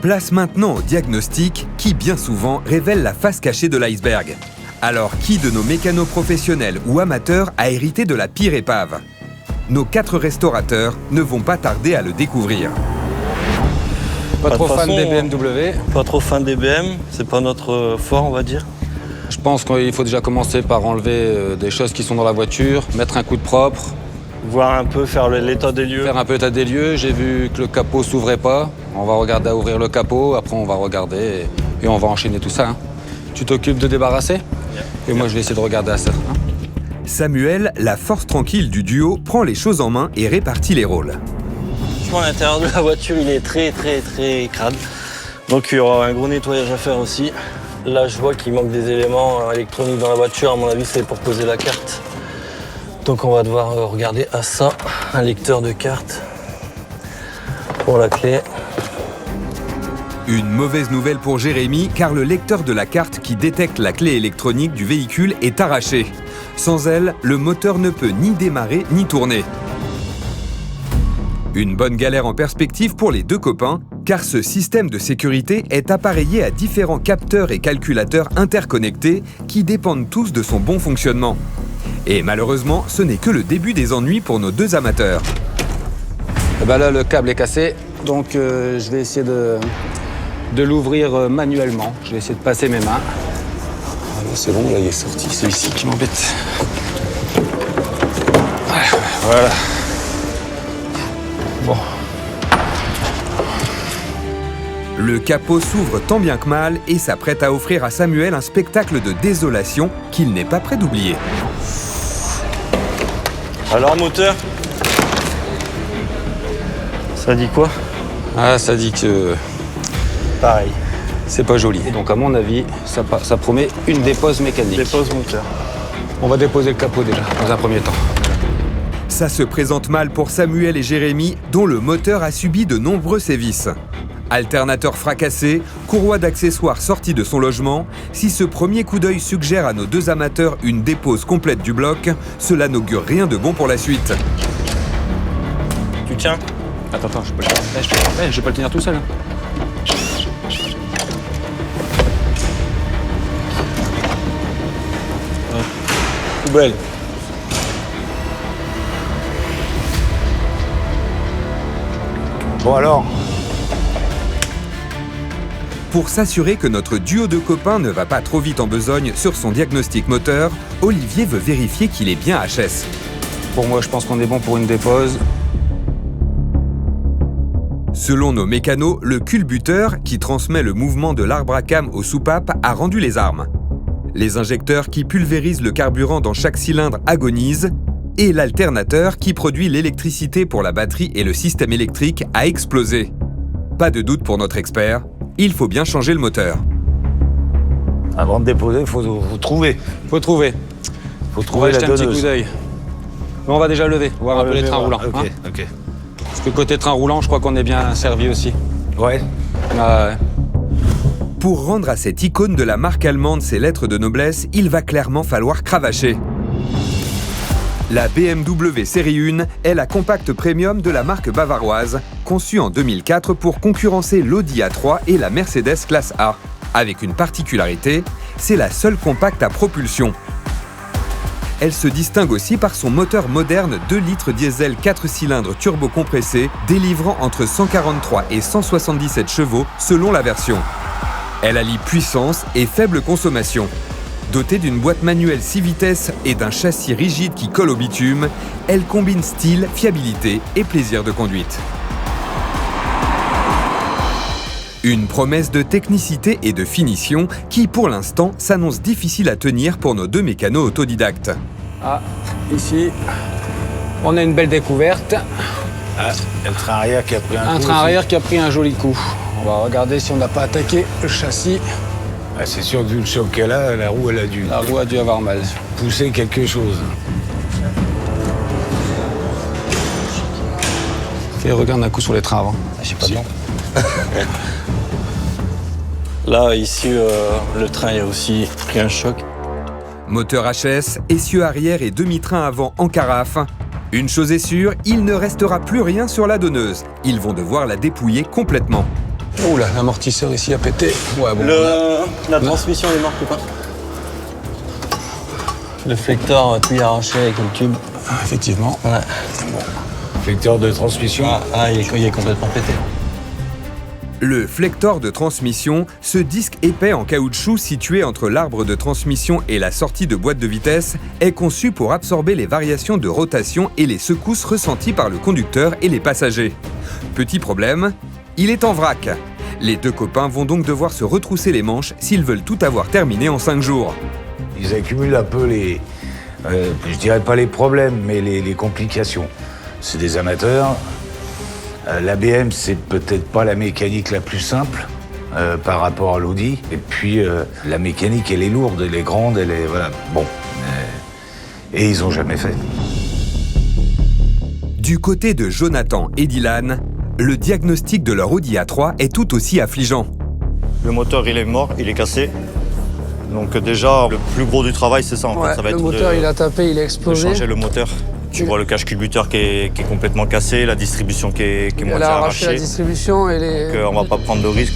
Place maintenant au diagnostic qui, bien souvent, révèle la face cachée de l'iceberg. Alors, qui de nos mécanos professionnels ou amateurs a hérité de la pire épave? Nos 4 restaurateurs ne vont pas tarder à le découvrir. Pas trop fan des BMW. Pas trop fan des BM, c'est pas notre fort, on va dire. Je pense qu'il faut déjà commencer par enlever des choses qui sont dans la voiture, mettre un coup de propre. Voir un peu, faire l'état des lieux. Faire un peu état des lieux. J'ai vu que le capot s'ouvrait pas. On va regarder à ouvrir le capot, après on va regarder et on va enchaîner tout ça. Tu t'occupes de débarrasser? Et moi je vais essayer de regarder à ça. Samuel, la force tranquille du duo, prend les choses en main et répartit les rôles. L'intérieur de la voiture, il est très crade. Donc il y aura un gros nettoyage à faire aussi. Là, je vois qu'il manque des éléments électroniques dans la voiture. À mon avis, c'est pour poser la carte. Donc on va devoir regarder à ça, un lecteur de carte pour la clé. Une mauvaise nouvelle pour Jérémy, car le lecteur de la carte qui détecte la clé électronique du véhicule est arraché. Sans elle, le moteur ne peut ni démarrer ni tourner. Une bonne galère en perspective pour les 2 copains, car ce système de sécurité est appareillé à différents capteurs et calculateurs interconnectés qui dépendent tous de son bon fonctionnement. Et malheureusement, ce n'est que le début des ennuis pour nos 2 amateurs. Et ben là, le câble est cassé, donc je vais essayer de l'ouvrir manuellement. Je vais essayer de passer mes mains. C'est bon, là il est sorti, c'est ici qui m'embête. Voilà. Bon. Le capot s'ouvre tant bien que mal et s'apprête à offrir à Samuel un spectacle de désolation qu'il n'est pas prêt d'oublier. Alors, moteur? Ça dit quoi? Ah, ça dit que Pareil. c'est pas joli. Donc à mon avis, ça promet une dépose mécanique. Dépose moteur. On va déposer le capot déjà, dans un premier temps. Ça se présente mal pour Samuel et Jérémy, dont le moteur a subi de nombreux sévices. Alternateur fracassé, courroie d'accessoires sortie de son logement, si ce premier coup d'œil suggère à nos 2 amateurs une dépose complète du bloc, cela n'augure rien de bon pour la suite. Tu tiens? Attends, je peux je vais pas le tenir tout seul. Poubelle. Bon alors, Pour s'assurer que notre duo de copains ne va pas trop vite en besogne sur son diagnostic moteur, Olivier veut vérifier qu'il est bien HS. Pour moi, je pense qu'on est bon pour une dépose. Selon nos mécanos, le culbuteur, qui transmet le mouvement de l'arbre à cam aux soupapes, a rendu les armes. Les injecteurs qui pulvérisent le carburant dans chaque cylindre agonisent, et l'alternateur qui produit l'électricité pour la batterie et le système électrique a explosé. Pas de doute pour notre expert, il faut bien changer le moteur. avant de déposer, il faut trouver. Faut trouver. Faut On va trouver la jeter un petit coup donneuse. d'œil. Mais on va déjà lever, voir un peu les trains roulants. Ok, hein. ok. Parce que côté train roulant, je crois qu'on est bien servi aussi. Ouais. Ah ouais. Pour rendre à cette icône de la marque allemande ses lettres de noblesse, il va clairement falloir cravacher. La BMW Série 1 est la compacte premium de la marque bavaroise, conçue en 2004 pour concurrencer l'Audi A3 et la Mercedes classe A. Avec une particularité, c'est la seule compacte à propulsion. Elle se distingue aussi par son moteur moderne 2 litres diesel 4 cylindres turbo-compressé, délivrant entre 143 et 177 chevaux selon la version. Elle allie puissance et faible consommation. Dotée d'une boîte manuelle 6 vitesses et d'un châssis rigide qui colle au bitume, elle combine style, fiabilité et plaisir de conduite. Une promesse de technicité et de finition qui, pour l'instant, s'annonce difficile à tenir pour nos 2 mécanos autodidactes. Ah, ici, on a une belle découverte. Ah, il y a le train arrière qui a pris un coup. Un train aussi. arrière qui a pris un joli coup. On va regarder si on n'a pas attaqué le châssis. Ah, c'est sûr que vu le choc qu'elle a, la roue, elle a dû La roue a dû avoir mal. pousser quelque chose. Et regarde un coup sur les trains avant. J'ai pas de lampe. Là, ici, le train il a aussi pris un choc. Moteur HS, essieu arrière et demi-train avant en carafe. Une chose est sûre, il ne restera plus rien sur la donneuse. Ils vont devoir la dépouiller complètement. Ouh là, l'amortisseur ici a pété. Ouais, bon. La transmission est morte ou pas? Le flecteur tout arraché avec le tube. Ah, effectivement. Ouais. Flecteur de transmission. Il est complètement pété. Le flector de transmission, ce disque épais en caoutchouc situé entre l'arbre de transmission et la sortie de boîte de vitesse, est conçu pour absorber les variations de rotation et les secousses ressenties par le conducteur et les passagers. Petit problème, il est en vrac. Les deux copains vont donc devoir se retrousser les manches s'ils veulent tout avoir terminé en 5 jours. Ils accumulent un peu les... je dirais pas les problèmes, mais les complications. C'est des amateurs. L'ABM, c'est peut-être pas la mécanique la plus simple par rapport à l'Audi. Et puis, la mécanique, elle est lourde, elle est grande, elle est... Voilà, bon. Et ils ont jamais fait. Du côté de Jonathan et Dylan, le diagnostic de leur Audi A3 est tout aussi affligeant. Le moteur, il est mort, il est cassé. Donc déjà, le plus gros du travail, c'est ça. En fait. Ça va le être moteur, il a tapé, il a de explosé. changer le moteur. Tu vois le cache culbuteur qui est complètement cassé, la distribution qui est Il moitié a arraché la arrachée. distribution et les... Donc, on va pas prendre de risque.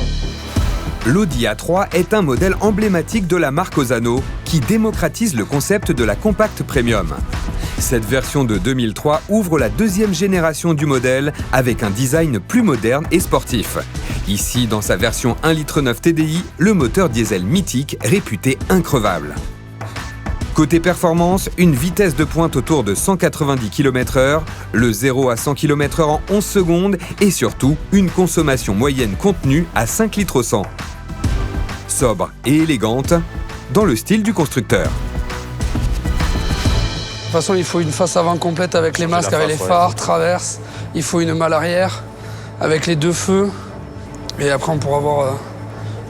L'Audi A3 est un modèle emblématique de la marque Osano qui démocratise le concept de la Compact Premium. Cette version de 2003 ouvre la deuxième génération du modèle avec un design plus moderne et sportif. Ici, dans sa version 1,9 litre TDI, le moteur diesel mythique réputé increvable. Côté performance, une vitesse de pointe autour de 190 km/h, le 0 à 100 km/h en 11 secondes et surtout une consommation moyenne contenue à 5 litres au 100. Sobre et élégante, dans le style du constructeur. De toute façon, il faut une face avant complète avec les masques, avec les phares, traverse. Il faut une malle arrière avec les deux feux. Et après, on pourra voir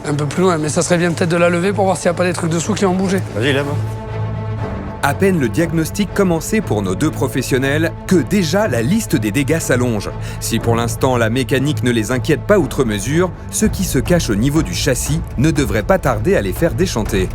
un peu plus loin. Mais ça serait bien peut-être de la lever pour voir s'il n'y a pas des trucs dessous qui ont bougé. Vas-y, lève. À peine le diagnostic commencé pour nos deux professionnels que déjà la liste des dégâts s'allonge. Si pour l'instant la mécanique ne les inquiète pas outre mesure, ce qui se cache au niveau du châssis ne devrait pas tarder à les faire déchanter.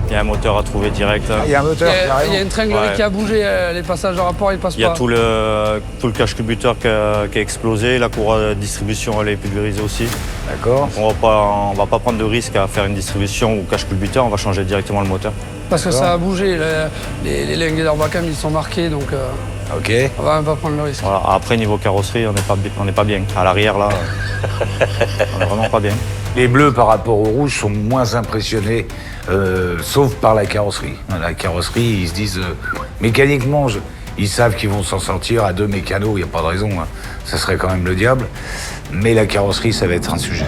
Il y a un moteur à trouver direct. Il y a un moteur, Il y a carrément. une tringlerie qui a bougé, les passages de rapport, ils passent Il y a pas. tout le cache culbuteur qui a explosé, la courroie de distribution elle est pulvérisée aussi. D'accord. On va pas prendre de risque à faire une distribution ou cache culbuteur, on va changer directement le moteur. Parce que ça a bougé, les lignes d'Arbacam, ils sont marqués, donc Ok. on va même pas prendre le risque. Voilà. Après niveau carrosserie, on n'est pas bien. À l'arrière là, on est vraiment pas bien. Les bleus par rapport aux rouges sont moins impressionnés, sauf par la carrosserie. La carrosserie, ils se disent, mécaniquement, ils savent qu'ils vont s'en sortir à 2 mécanos, il n'y a pas de raison, hein. Ça serait quand même le diable. Mais la carrosserie, ça va être un sujet.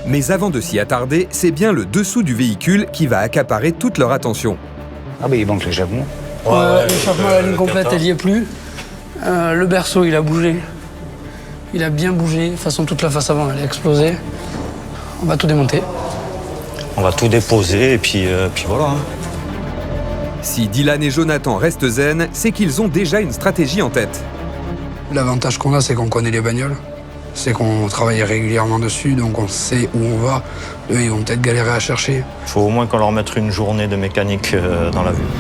Mais avant de s'y attarder, c'est bien le dessous du véhicule qui va accaparer toute leur attention. Ah ben il manque l'échappement. L'échappement à la ligne complète, elle n'y est plus. Le berceau, il a bougé. Il a bien bougé. De toute façon, toute la face avant, elle a explosé. On va tout démonter. On va tout déposer et puis voilà. Hein. Si Dylan et Jonathan restent zen, c'est qu'ils ont déjà une stratégie en tête. L'avantage qu'on a, c'est qu'on connaît les bagnoles. C'est qu'on travaille régulièrement dessus, donc on sait où on va. Eux, ils vont peut-être galérer à chercher. Il faut au moins qu'on leur mette une journée de mécanique dans la vue.